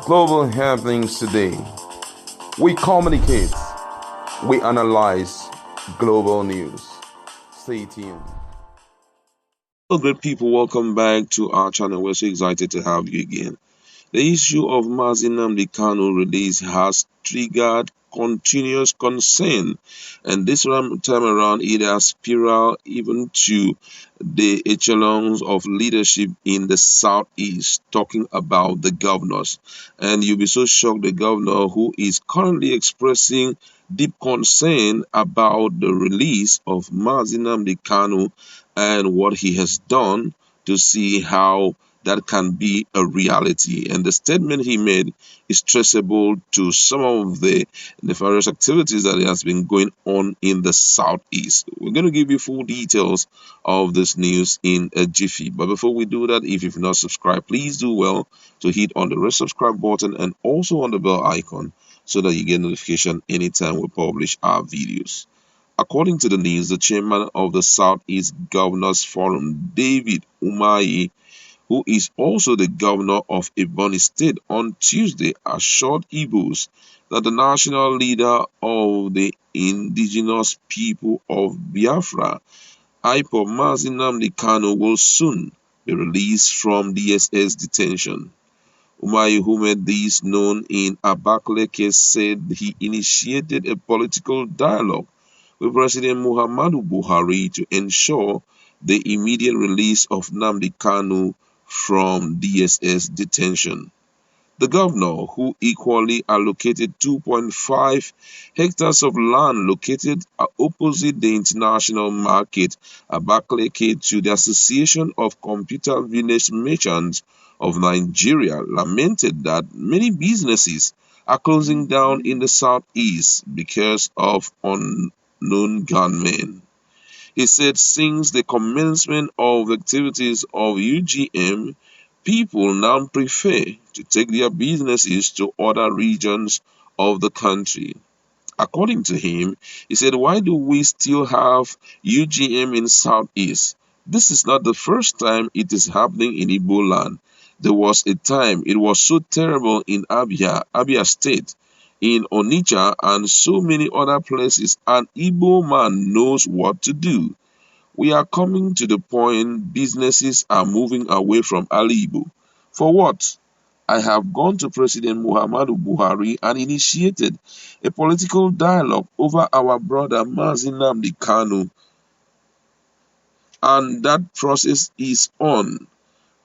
Global happenings today. We communicate, we analyze global news. Stay tuned. Hello, great people. Welcome back to our channel. We're so excited to have you again. The issue of Nnamdi Kanu release has triggered continuous concern, and this time around it has spiraled even to the echelons of leadership in the southeast, talking about the governors. And you'll be so shocked, the governor who is currently expressing deep concern about the release of Nnamdi Kanu and what he has done to see how that can be a reality. And the statement he made is traceable to some of the nefarious activities that has been going on in the southeast. We're going to give you full details of this news in a jiffy. But before we do that, if you've not subscribed, please do well to hit on the red subscribe button and also on the bell icon so that you get notification anytime we publish our videos. According to the news, the chairman of the Southeast Governors Forum, David Umahi, who is also the governor of Ebonyi State, on Tuesday assured Igbos that the national leader of the indigenous people of Biafra, Nnamdi Kanu, will soon be released from DSS detention. Umahi, who made this known in Abakaliki, said he initiated a political dialogue with President Muhammadu Buhari to ensure the immediate release of Nnamdi Kanu from DSS detention. The governor, who equally allocated 2.5 hectares of land located opposite the international market, Abakaliki, to the Association of Computer Village Merchants of Nigeria, lamented that many businesses are closing down in the southeast because of unknown gunmen. He said since the commencement of activities of UGM, people now prefer to take their businesses to other regions of the country. According to him, he said, why do we still have UGM in Southeast? This is not the first time it is happening in Igbo land. There was a time it was so terrible in Abia State, in Onitsha, and so many other places, and Igbo man knows what to do. We are coming to the point businesses are moving away from Ali Igbo. For what? I have gone to President Muhammadu Buhari and initiated a political dialogue over our brother Nnamdi Kanu, and that process is on.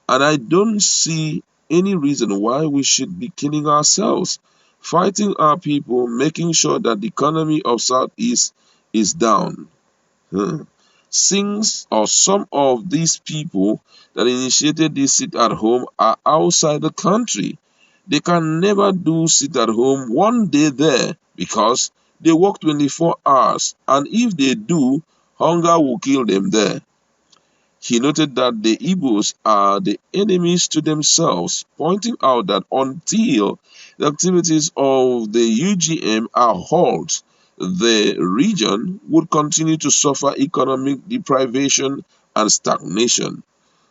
And I don't see any reason why we should be killing ourselves, fighting our people, making sure that the economy of Southeast is down. Since or some of these people that initiated this sit at home are outside the country, they can never do sit at home one day there because they work 24 hours, and if they do, hunger will kill them there. He noted that the Igbos are the enemies to themselves, pointing out that until the activities of the UGM are halted, the region would continue to suffer economic deprivation and stagnation.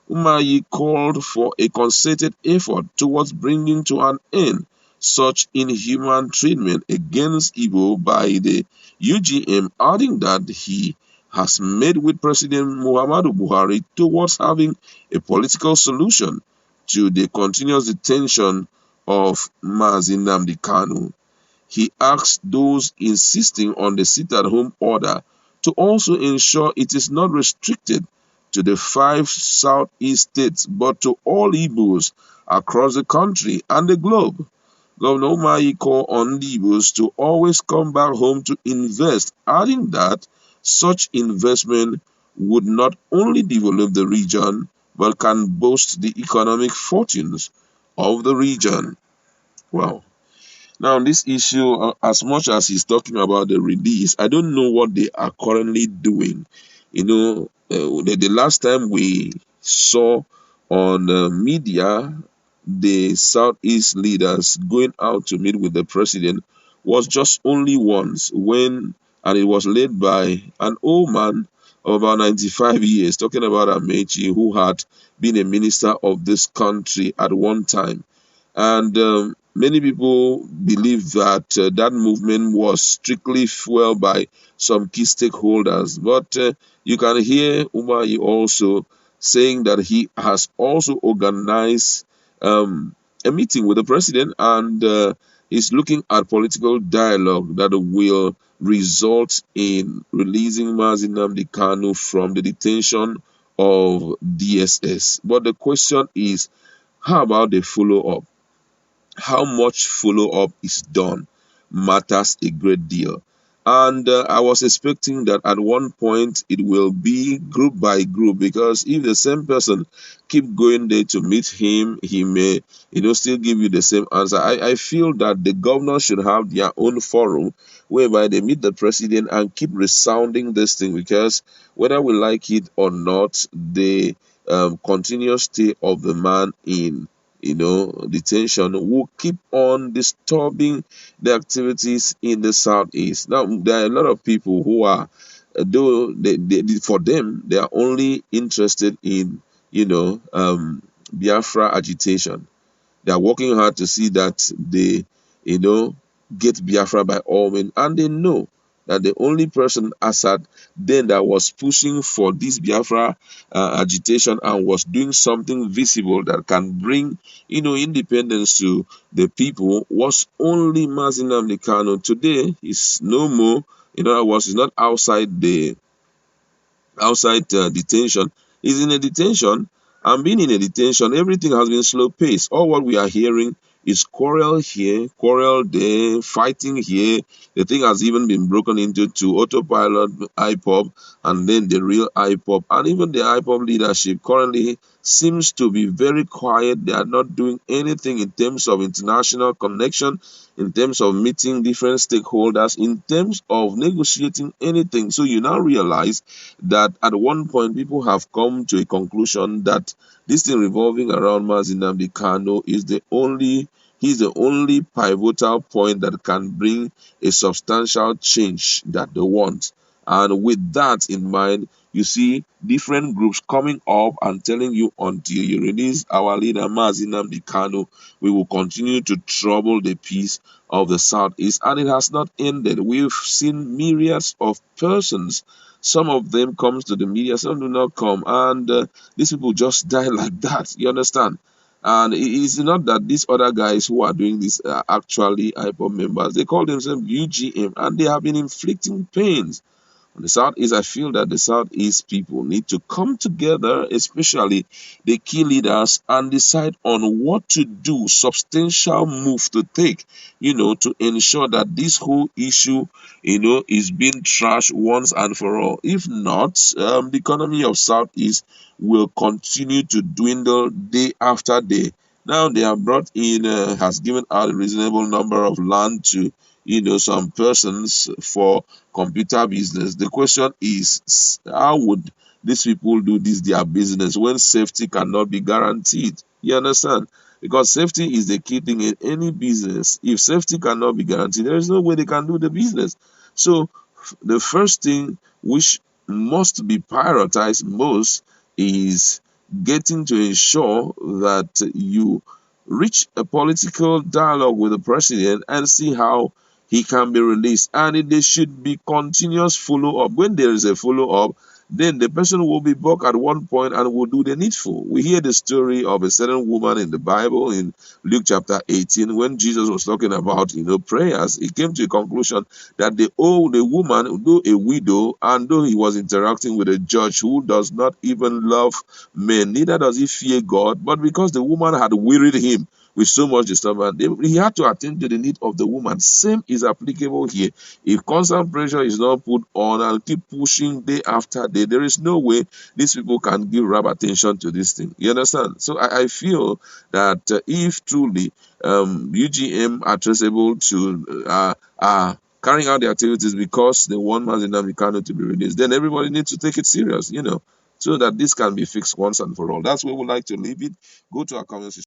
Umahi called for a concerted effort towards bringing to an end such inhuman treatment against Igbo by the UGM, adding that he has made with President Muhammadu Buhari towards having a political solution to the continuous detention of Nnamdi Kanu. He asked those insisting on the sit-at-home order to also ensure it is not restricted to the 5 southeast states but to all Igbos across the country and the globe. Governor Umahi called on Igbos to always come back home to invest, adding that such investment would not only develop the region but can boost the economic fortunes of the region. Well, now, on this issue, as much as he's talking about the release, I don't know what they are currently doing. The last time we saw on media the Southeast leaders going out to meet with the president was just only once and it was led by an old man of about 95 years, talking about Amechi, who had been a minister of this country at one time. And many people believe that that movement was strictly fueled by some key stakeholders. But you can hear Umahi also saying that he has also organized a meeting with the president, and is looking at political dialogue that will result in releasing Nnamdi Kanu from the detention of DSS. But the question is, how about the follow up? How much follow up is done matters a great deal. And I was expecting that at one point it will be group by group, because if the same person keep going there to meet him, he may, still give you the same answer. I feel that the governor should have their own forum whereby they meet the president and keep resounding this thing, because whether we like it or not, the continuous stay of the man in detention will keep on disturbing the activities in the southeast. Now, there are a lot of people who are, though for them, they are only interested in, Biafra agitation. They are working hard to see that they, you know, get Biafra by all means. And they know that the only person, Assad, then that was pushing for this Biafra agitation and was doing something visible that can bring, independence to the people, was only Nnamdi Kanu. Today, he's no more. In other words, he's not outside detention. He's in a detention, and being in a detention, everything has been slow paced. All what we are hearing is quarrel here, quarrel there, fighting here. The thing has even been broken into two: autopilot, IPOB, and then the real IPOB. And even the IPOB leadership currently seems to be very quiet. They are not doing anything in terms of international connection, in terms of meeting different stakeholders, in terms of negotiating anything. So you now realize that at one point people have come to a conclusion that this thing revolving around Nnamdi Kanu he's the only pivotal point that can bring a substantial change that they want. And with that in mind, you see different groups coming up and telling you, until you release our leader Nnamdi Kanu, we will continue to trouble the peace of the southeast. And it has not ended. We've seen myriads of persons. Some of them comes to the media, some do not come, and these people just die like that. You understand? And it's not that these other guys who are doing this are actually IPOB members. They call themselves UGM, and they have been inflicting pains on the Southeast. I feel that the Southeast people need to come together, especially the key leaders, and decide on what to do, substantial move to take, to ensure that this whole issue, is being trashed once and for all. If not, the economy of Southeast will continue to dwindle day after day. Now they have brought in, has given out a reasonable number of land to, some persons for computer business. The question is, how would these people do this their business when safety cannot be guaranteed? You understand? Because safety is the key thing in any business. If safety cannot be guaranteed, there is no way they can do the business. So the first thing which must be prioritized most is getting to ensure that you reach a political dialogue with the president and see how he can be released. And there should be continuous follow-up. When there is a follow-up, then the person will be back at one point and will do the needful. We hear the story of a certain woman in the Bible in Luke chapter 18, when Jesus was talking about, prayers. He came to a conclusion that the woman, though a widow, and though he was interacting with a judge who does not even love men, neither does he fear God, but because the woman had wearied him with so much disturbance, he had to attend to the need of the woman. Same is applicable here. If constant pressure is not put on and keep pushing day after day, there is no way these people can give rap attention to this thing. You understand? So I feel that if truly UGM are traceable to carrying out the activities because they want Nnamdi Kanu to be released, then everybody needs to take it serious, so that this can be fixed once and for all. That's where we like to leave it. Go to our comments.